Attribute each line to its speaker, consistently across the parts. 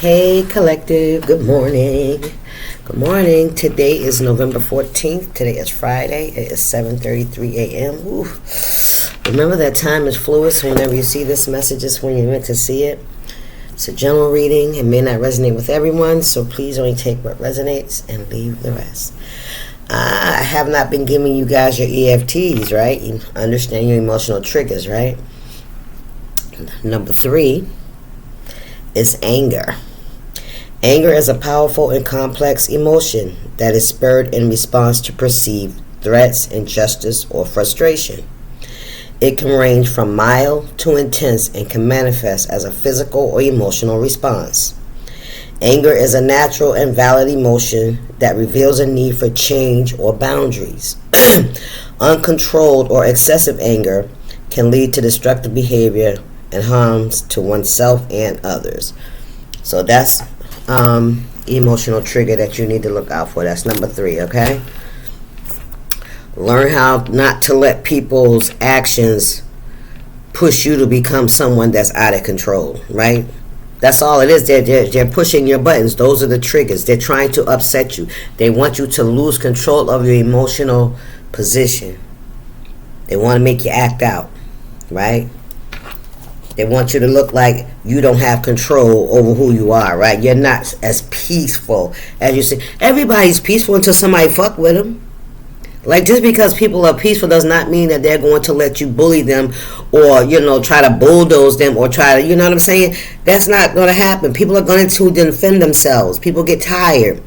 Speaker 1: Hey collective, good morning. Good morning. Today is November 14th. Today is Friday. It is 7:33 a.m. Ooh. Remember that time is fluid, so whenever you see this message is when you're meant to see it. It's a general reading. It may not resonate with everyone, so please only take what resonates and leave the rest. I have not been giving you guys your EFTs, right? You understand your emotional triggers, right? Number 3 is anger. Anger is a powerful and complex emotion that is spurred in response to perceived threats, injustice, or frustration. It can range from mild to intense and can manifest as a physical or emotional response. Anger is a natural and valid emotion that reveals a need for change or boundaries. Uncontrolled or excessive anger can lead to destructive behavior and harms to oneself and others. So that's emotional trigger that you need to look out for. That's number 3, okay? Learn how not to let people's actions push you to become someone that's out of control, right? That's all it is. They're pushing your buttons. Those are the triggers. They're trying to upset you. They want you to lose control of your emotional position. They want to make you act out, right? They want you to look like you don't have control over who you are, right? You're not as peaceful as you see. Everybody's peaceful until somebody fuck with them. Like, just because people are peaceful does not mean that they're going to let you bully them or, try to bulldoze them or try to, you know what I'm saying? That's not going to happen. People are going to defend themselves. People get tired.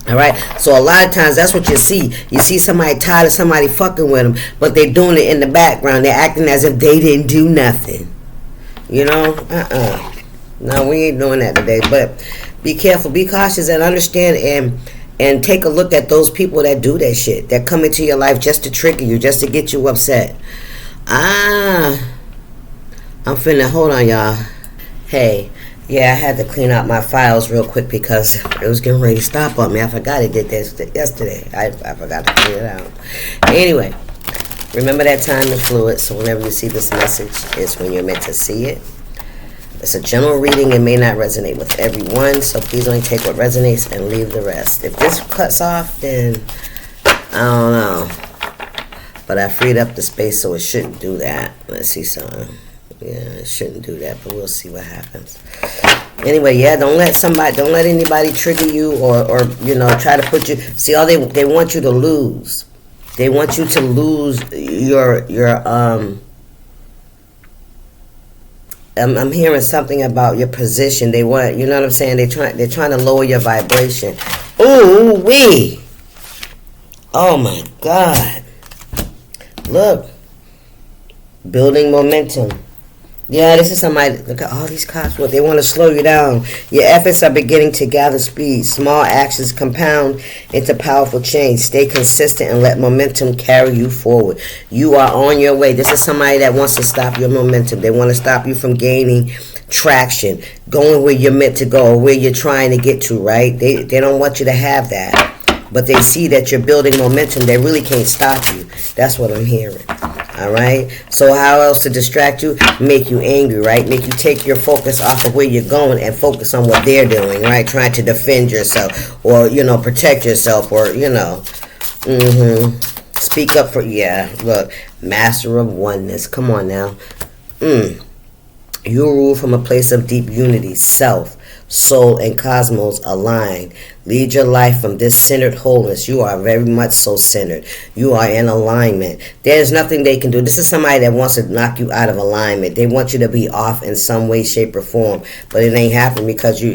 Speaker 1: All right, so a lot of times that's what you see. You see somebody tired of somebody fucking with them, but they're doing it in the background. They're acting as if they didn't do nothing. No, we ain't doing that today. But be careful, be cautious, and understand and take a look at those people that do that shit, that come into your life just to trigger you, just to get you upset. I'm finna, hold on, y'all. Hey, yeah, I had to clean out my files real quick because it was getting ready to stop on me. I forgot it did this yesterday. I forgot to clean it out. Anyway, remember that time is fluid, so whenever you see this message, it's when you're meant to see it. It's a general reading. It may not resonate with everyone, so please only take what resonates and leave the rest. If this cuts off, then I don't know. But I freed up the space, so it shouldn't do that. Let's see something. Yeah, it shouldn't do that, but we'll see what happens. Anyway, yeah, don't let anybody trigger you or try to put you. See, all they want you to lose. They want you to lose your I'm hearing something about your position. They want, you know what I'm saying? They're trying to lower your vibration. Ooh wee! Oh my God! Look, building momentum. Yeah, this is somebody. Look at all these cops. What they want to slow you down. Your efforts are beginning to gather speed. Small actions compound into powerful change. Stay consistent and let momentum carry you forward. You are on your way. This is somebody that wants to stop your momentum. They want to stop you from gaining traction, going where you're meant to go, or where you're trying to get to, right? They don't want you to have that. But they see that you're building momentum. They really can't stop you. That's what I'm hearing. All right? So how else to distract you? Make you angry, right? Make you take your focus off of where you're going and focus on what they're doing, right? Trying to defend yourself or, protect yourself or, speak up for, look, master of oneness. Come on now. You rule from a place of deep unity, self, soul, and cosmos align. Lead your life from this centered wholeness. You are very much so centered. You are in alignment. There's nothing they can do. This is somebody that wants to knock you out of alignment. They want you to be off in some way, shape, or form. But it ain't happening because you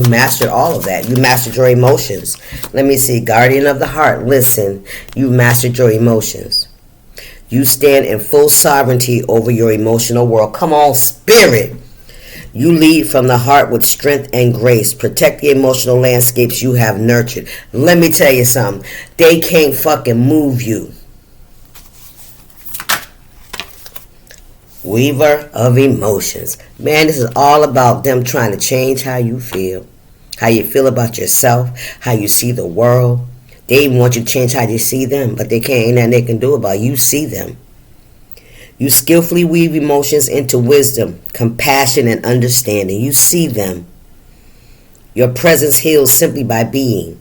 Speaker 1: mastered all of that. You mastered your emotions. Let me see. Guardian of the heart, listen. You mastered your emotions. You stand in full sovereignty over your emotional world. Come on, spirit. You lead from the heart with strength and grace. Protect the emotional landscapes you have nurtured. Let me tell you something. They can't fucking move you. Weaver of emotions. Man, this is all about them trying to change how you feel. How you feel about yourself. How you see the world. They even want you to change how you see them. But they can't. Ain't nothing they can do about it. You see them. You skillfully weave emotions into wisdom, compassion, and understanding. You see them. Your presence heals simply by being.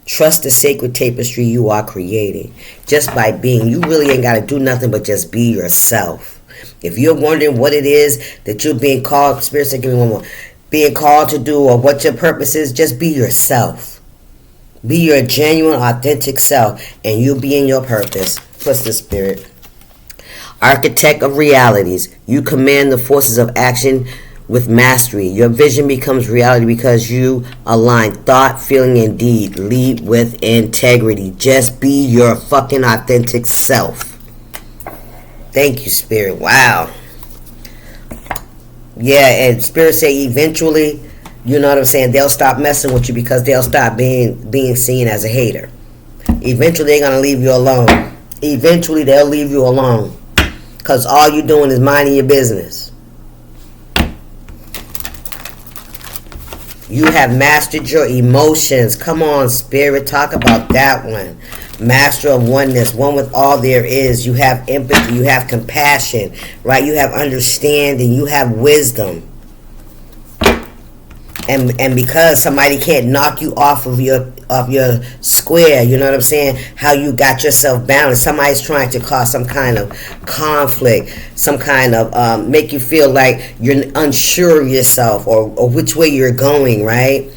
Speaker 1: Trust the sacred tapestry you are creating. Just by being. You really ain't got to do nothing but just be yourself. If you're wondering what it is that you're being called, Spirit said, give me one more, being called to do, or what your purpose is, just be yourself. Be your genuine, authentic self, and you'll be in your purpose. Trust the Spirit. Architect of realities. You command the forces of action with mastery. Your vision becomes reality because you align thought, feeling, and deed. Lead with integrity. Just be your fucking authentic self. Thank you, Spirit. Wow. Yeah, and Spirit say eventually, you know what I'm saying, they'll stop messing with you because they'll stop being seen as a hater. Eventually they're going to leave you alone. Eventually they'll leave you alone because all you're doing is minding your business. You have mastered your emotions. Come on, Spirit, talk about that one. Master of oneness, one with all there is. You have empathy, you have compassion, right? You have understanding, you have wisdom. And because somebody can't knock you off of your square, you know what I'm saying? How you got yourself balanced. Somebody's trying to cause some kind of conflict, some kind of make you feel like you're unsure of yourself or which way you're going, right?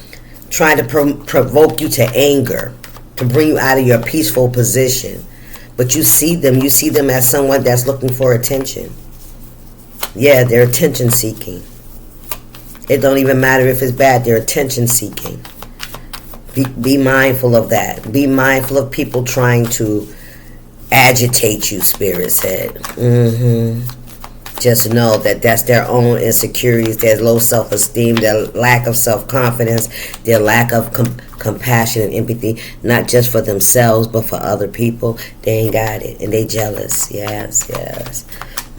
Speaker 1: Trying to provoke you to anger, to bring you out of your peaceful position. But you see them as someone that's looking for attention. Yeah, they're attention seeking. It don't even matter if it's bad, they're attention seeking. Be mindful of that. Be mindful of people trying to agitate you, Spirit said. Just know that that's their own insecurities, their low self-esteem, their lack of self-confidence, their lack of compassion and empathy, not just for themselves, but for other people. They ain't got it, and they jealous. Yes.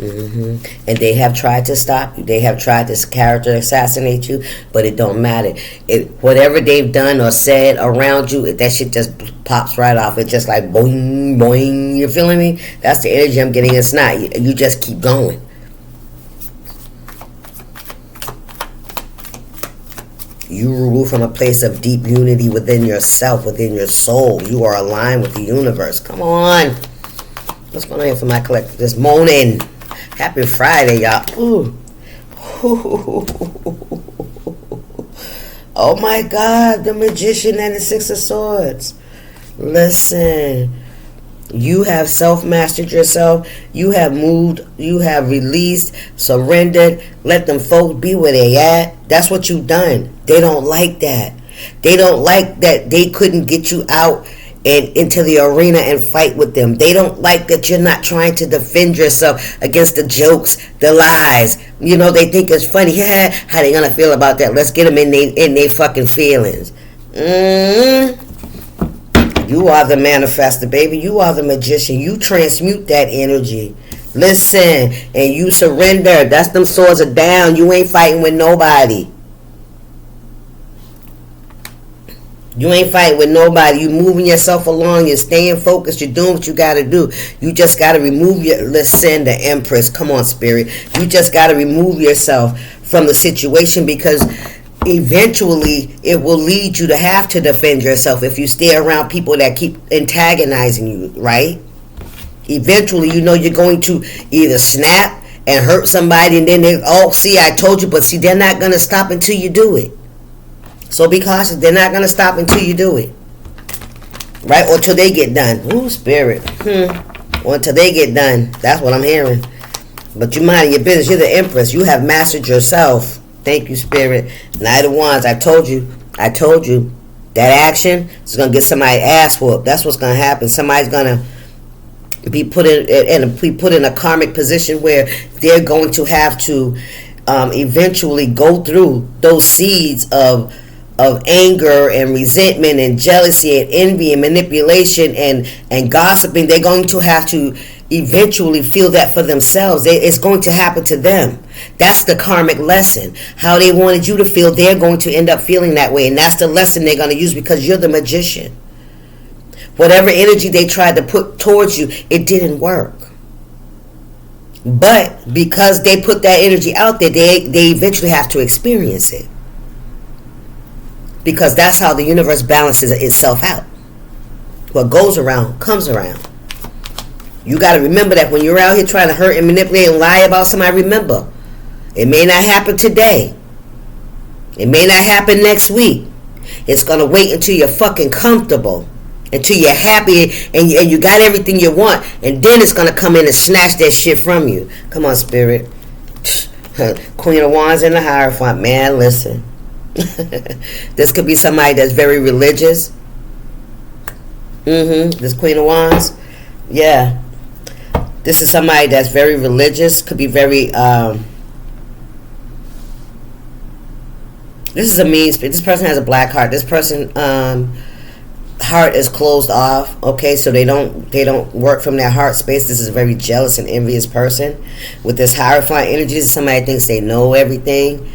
Speaker 1: And they have tried to stop you. They have tried to character assassinate you, but it don't matter. Whatever they've done or said around you, that shit just pops right off. It's just like boing, boing. You feeling me? That's the energy I'm getting. It's not. You just keep going. You rule from a place of deep unity within yourself, within your soul. You are aligned with the universe. Come on. What's going on here for my collective this morning? Happy Friday, y'all. Ooh. Oh my God, the Magician and the Six of Swords. Listen. You have self-mastered yourself. You have moved. You have released, surrendered. Let them folks be where they at. That's what you've done. They don't like that. They don't like that they couldn't get you out and into the arena and fight with them. They don't like that you're not trying to defend yourself against the jokes, the lies. You know, they think it's funny. Yeah, how they gonna feel about that? Let's get them in their fucking feelings. You are the manifester, baby. You are the magician. You transmute that energy. Listen, and you surrender. That's them swords are down. You ain't fighting with nobody. You ain't fighting with nobody. You moving yourself along. You're staying focused. You're doing what you got to do. You just got to remove your... Listen, the Empress. Come on, Spirit. You just got to remove yourself from the situation because... eventually it will lead you to have to defend yourself if you stay around people that keep antagonizing you, right? Eventually, you know, you're going to either snap and hurt somebody and then they, oh, see, I told you, but see, they're not going to stop until you do it. So be cautious. They're not going to stop until you do it, right? Or till they get done. Ooh, Spirit. Or until they get done. That's what I'm hearing. But you mind your business. You're the Empress. You have mastered yourself. Thank you, Spirit. Knight of Wands. I told you. That action is going to get somebody's ass whooped. That's what's going to happen. Somebody's going to be put in a karmic position where they're going to have to eventually go through those seeds of anger and resentment and jealousy and envy and manipulation and gossiping. They're going to have to eventually feel that for themselves. It's going to happen to them. That's the karmic lesson. How they wanted you to feel, they're going to end up feeling that way. And that's the lesson they're going to use because you're the magician. Whatever energy they tried to put towards you, it didn't work. But because they put that energy out there, they eventually have to experience it. Because that's how the universe balances itself out. What goes around comes around. You got to remember that when you're out here trying to hurt and manipulate and lie about somebody, remember, it may not happen today. It may not happen next week. It's going to wait until you're fucking comfortable, until you're happy and you got everything you want, and then it's going to come in and snatch that shit from you. Come on, Spirit. Queen of Wands in the Hierophant. Man, listen. This could be somebody that's very religious. This Queen of Wands. Yeah. This is somebody that's very religious. Could be very... this is a mean spirit. This person has a black heart. This person heart is closed off. Okay, so they don't work from their heart space. This is a very jealous and envious person. With this Hierophant energy, this is somebody that thinks they know everything.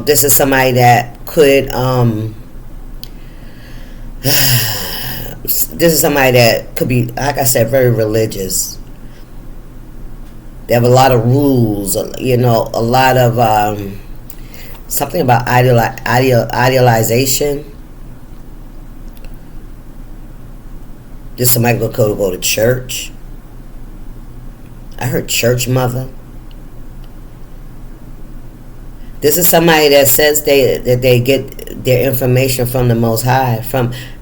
Speaker 1: This is somebody that could this is somebody that could be, like I said, very religious. They have a lot of rules, you know, a lot of something about idealization. This somebody could go to church. I heard church mother. This is somebody that says that they get their information from the Most High.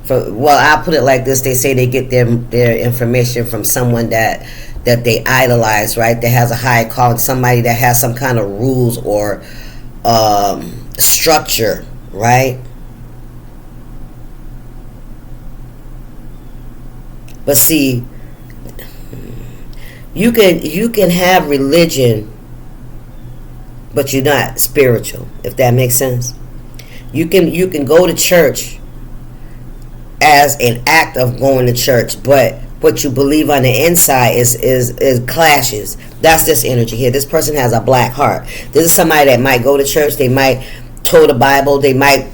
Speaker 1: Well, I'll put it like this: they say they get their information from someone that they idolize, right? That has a high calling, somebody that has some kind of rules or structure, right? But see, you can have religion, but you're not spiritual, if that makes sense. You can go to church as an act of going to church, but what you believe on the inside is clashes. That's this energy here. This person has a black heart. This is somebody that might go to church. They might toe the Bible. They might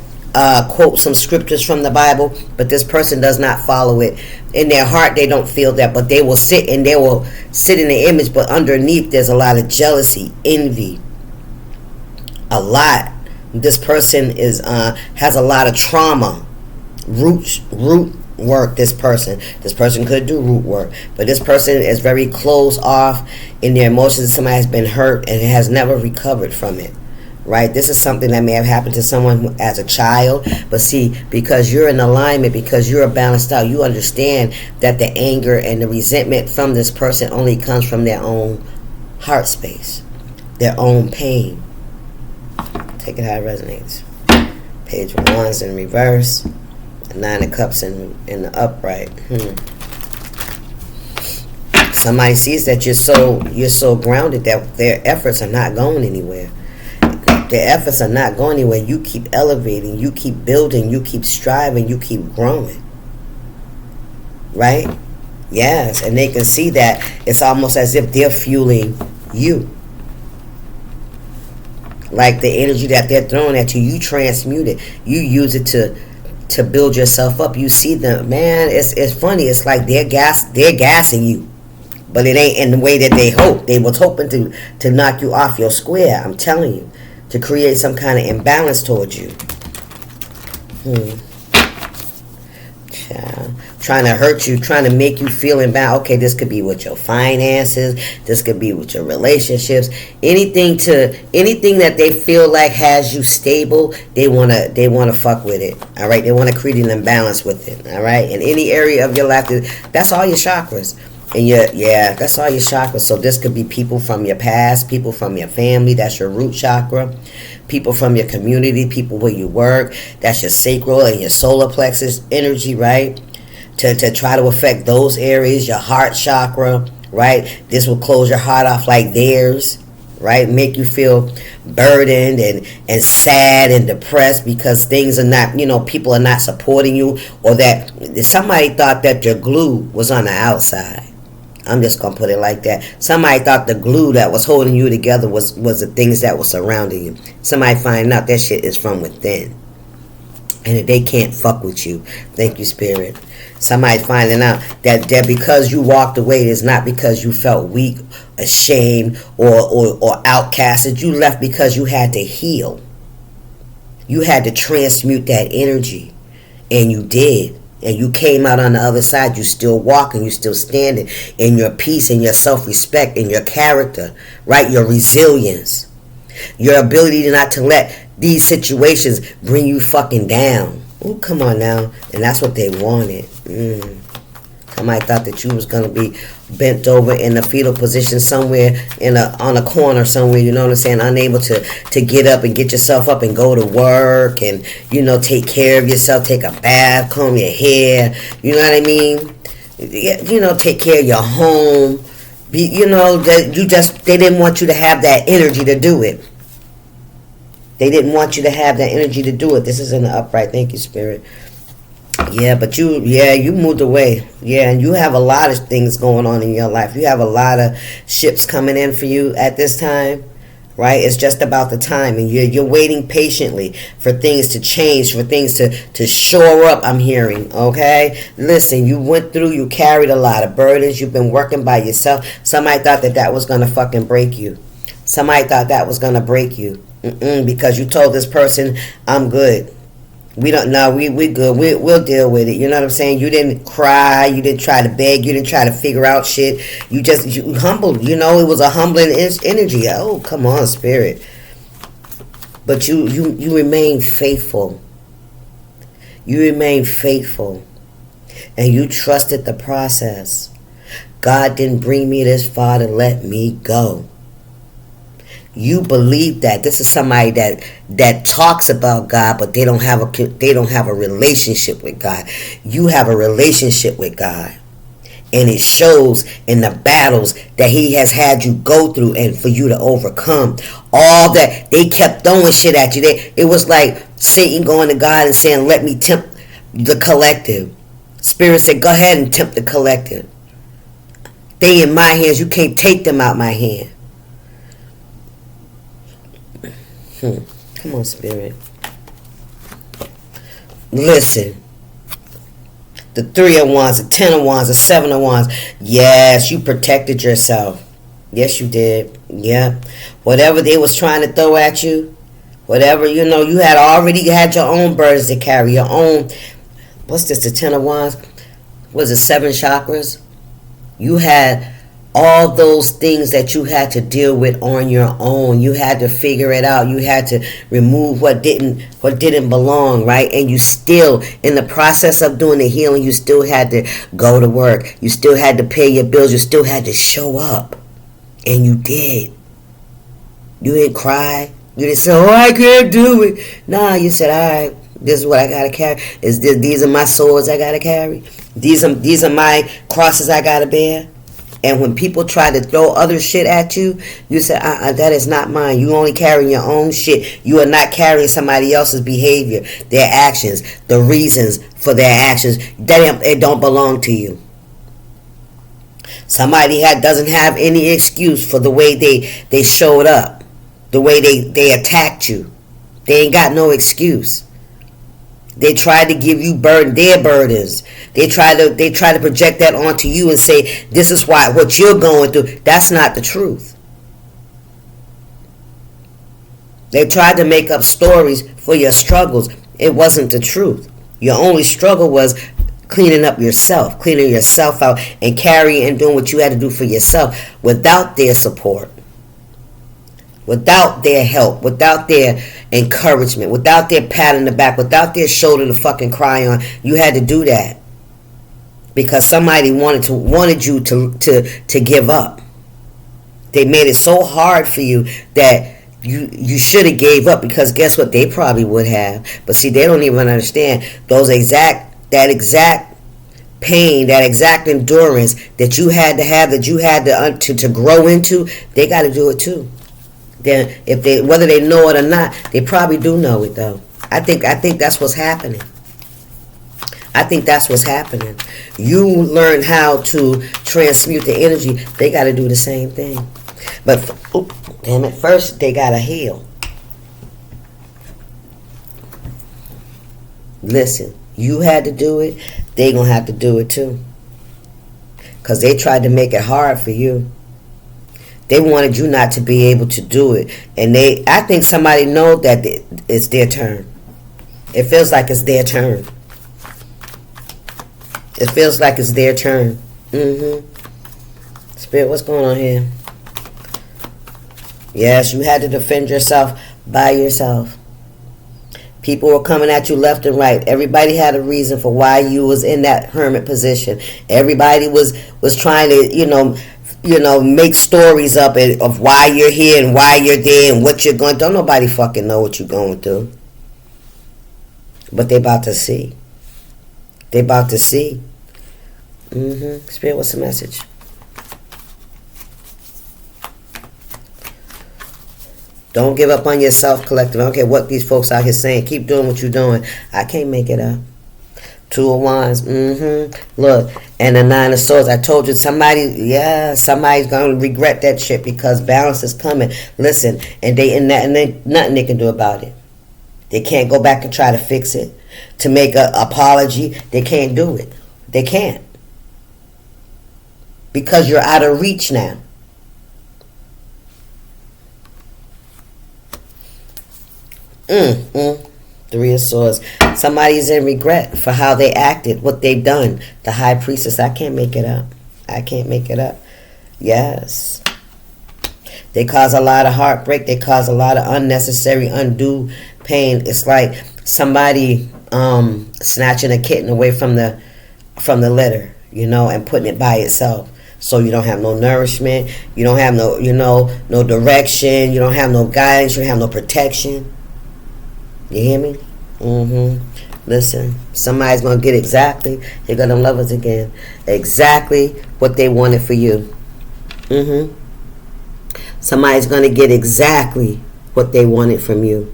Speaker 1: quote some scriptures from the Bible, but this person does not follow it. In their heart, they don't feel that, but they will sit in the image, but underneath there's a lot of jealousy, envy, a lot. This person has a lot of trauma, root work. This person could do root work, but this person is very closed off in their emotions. Somebody has been hurt and has never recovered from it, right? This is something that may have happened to someone as a child, but see, because you're in alignment, because you're balanced out, you understand that the anger and the resentment from this person only comes from their own heart space, their own pain. Take it how it resonates. Page of Wands in reverse, Nine of Cups in the upright. Somebody sees that you're so grounded that their efforts are not going anywhere. Their efforts are not going anywhere. You keep elevating, you keep building, you keep striving, you keep growing. Right? Yes, and they can see that it's almost as if they're fueling you. Like the energy that they're throwing at you, you transmute it. You use it to build yourself up. You see them, man. It's funny. It's like they're gassing you, but it ain't in the way that they hope. They was hoping to knock you off your square. I'm telling you, to create some kind of imbalance towards you. Child. Trying to hurt you, trying to make you feel imbalanced. Okay, this could be with your finances, this could be with your relationships, anything that they feel like has you stable, they wanna fuck with it. All right, they want to create an imbalance with it. All right, in any area of your life, that's all your chakras. And that's all your chakras. So this could be people from your past, people from your family, that's your root chakra, people from your community, people where you work, that's your sacral and your solar plexus energy, right? To try to affect those areas, your heart chakra, right? This will close your heart off like theirs, right? Make you feel burdened and sad and depressed because things are not, people are not supporting you, or that somebody thought that your glue was on the outside. I'm just going to put it like that. Somebody thought the glue that was holding you together was the things that were surrounding you. Somebody find out that shit is from within. And they can't fuck with you. Thank you, Spirit. Somebody finding out that because you walked away, it's not because you felt weak, ashamed, or outcasted. You left because you had to heal. You had to transmute that energy, and you did. And you came out on the other side. You still walking, you still standing in your peace, in your self-respect, in your character, right? Your resilience, your ability not to let these situations bring you fucking down. Oh, come on now. And that's what they wanted. Somebody thought that you was going to be bent over in a fetal position somewhere on a corner somewhere, you know what I'm saying, unable to get up and get yourself up and go to work and, take care of yourself, take a bath, comb your hair, you know what I mean? Take care of your home. They didn't want you to have that energy to do it. They didn't want you to have that energy to do it. This is in the upright. Thank you, Spirit. Yeah, but you moved away. Yeah, and you have a lot of things going on in your life. You have a lot of ships coming in for you at this time, right? It's just about the time, and you're waiting patiently for things to change, for things to shore up, I'm hearing, okay? Listen, you carried a lot of burdens. You've been working by yourself. Somebody thought that was going to fucking break you. Somebody thought that was going to break you. Because you told this person, I'm good. We don't know. We good. We'll deal with it. You know what I'm saying? You didn't cry. You didn't try to beg. You didn't try to figure out shit. You humbled. It was a humbling energy. Oh, come on, Spirit. But you remain faithful. You remain faithful. And you trusted the process. God didn't bring me this far to let me go. You believe that. This is somebody that talks about God, but they don't have a relationship with God. You have a relationship with God, and it shows in the battles that He has had you go through, and for you to overcome all that. They kept throwing shit at you. It was like Satan going to God and saying, "Let me tempt the collective." Spirit said, "Go ahead and tempt the collective. They in my hands. You can't take them out my hand." Come on, Spirit. Listen. The 3 of Wands, the 10 of Wands, the 7 of Wands. Yes, you protected yourself. Yes, you did. Yeah. Whatever they was trying to throw at you, whatever, you had already had your own burdens to carry, your own. What's this, the 10 of Wands? Was it 7 chakras? You had all those things that you had to deal with on your own. You had to figure it out. You had to remove what didn't belong, right? And you still, in the process of doing the healing, you still had to go to work. You still had to pay your bills. You still had to show up. And you did. You didn't cry. You didn't say, "Oh, I can't do it." Nah, you said, "All right, this is what I gotta carry. These are my swords I gotta carry. These are my crosses I gotta bear." And when people try to throw other shit at you, you say, that is not mine. You only carrying your own shit. You are not carrying somebody else's behavior, their actions, the reasons for their actions. It don't belong to you. Somebody doesn't have any excuse for the way they showed up, the way they attacked you. They ain't got no excuse. They tried to give you their burdens. They try to project that onto you and say, this is what you're going through. That's not the truth. They tried to make up stories for your struggles. It wasn't the truth. Your only struggle was cleaning up yourself, cleaning yourself out, and carrying and doing what you had to do for yourself without their support, without their help, without their encouragement, without their pat in the back, without their shoulder to fucking cry on. You had to do that because somebody wanted you to give up. They made it so hard for you that you should have gave up, because guess what? They probably would have. But see, they don't even understand that exact pain, that exact endurance that you had to have, that you had to grow into. They got to do it too. Then, whether they know it or not, they probably do know it though. I think that's what's happening. I think that's what's happening. You learn how to transmute the energy. They got to do the same thing. But first they got to heal. Listen, you had to do it. They gonna have to do it too. Because they tried to make it hard for you. They wanted you not to be able to do it. And I think somebody know that it's their turn. It feels like it's their turn. It feels like it's their turn. Spirit, what's going on here? Yes, you had to defend yourself by yourself. People were coming at you left and right. Everybody had a reason for why you was in that hermit position. Everybody was trying to, make stories up of why you're here and why you're there and what you're going. Don't nobody fucking know what you're going through. But they about to see. They about to see. Spirit, what's the message? Don't give up on yourself, collective. I don't care what these folks out here saying. Keep doing what you're doing. I can't make it up. 2 of Wands. Look, and the 9 of Swords. I told you somebody's going to regret that shit because balance is coming. Listen, and they nothing they can do about it. They can't go back and try to fix it. To make an apology, they can't do it. They can't. Because you're out of reach now. Three of Swords. Somebody's in regret for how they acted, what they've done. The High Priestess. I can't make it up. I can't make it up. Yes. They cause a lot of heartbreak. They cause a lot of unnecessary, undue pain. It's like somebody snatching a kitten away from the litter, and putting it by itself. So you don't have no nourishment. You don't have no, no direction. You don't have no guidance. You don't have no protection. You hear me? Listen, somebody's going to get exactly, here go them lovers again, exactly what they wanted for you. Somebody's going to get exactly what they wanted from you.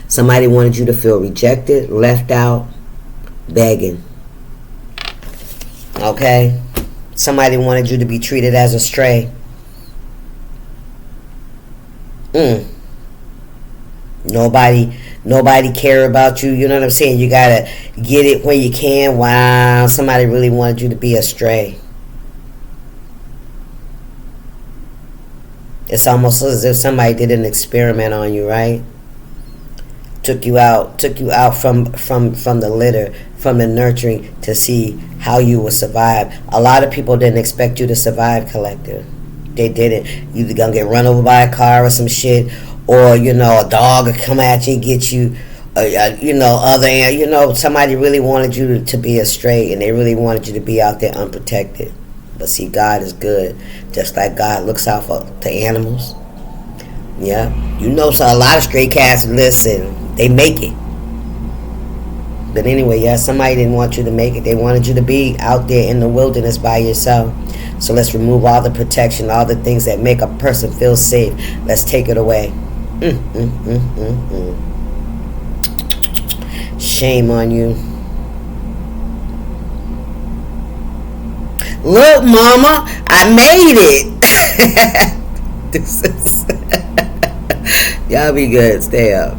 Speaker 1: Somebody wanted you to feel rejected, left out, begging. Okay? Somebody wanted you to be treated as a stray. Nobody care about you. You know what I'm saying? You gotta get it when you can. Wow, somebody really wanted you to be a stray. It's almost as if somebody did an experiment on you, right? Took you out from the litter, from the nurturing, to see how you would survive. A lot of people didn't expect you to survive, collective. They didn't. You either gonna get run over by a car or some shit, or a dog will come at you and get you. Somebody really wanted you to be a stray, and they really wanted you to be out there unprotected. But see, God is good. Just like God looks out for the animals. Yeah. So a lot of stray cats, listen, they make it. But anyway, yeah, somebody didn't want you to make it. They wanted you to be out there in the wilderness by yourself. So let's remove all the protection, all the things that make a person feel safe. Let's take it away. Shame on you. Look, mama, I made it. Y'all be good. Stay up.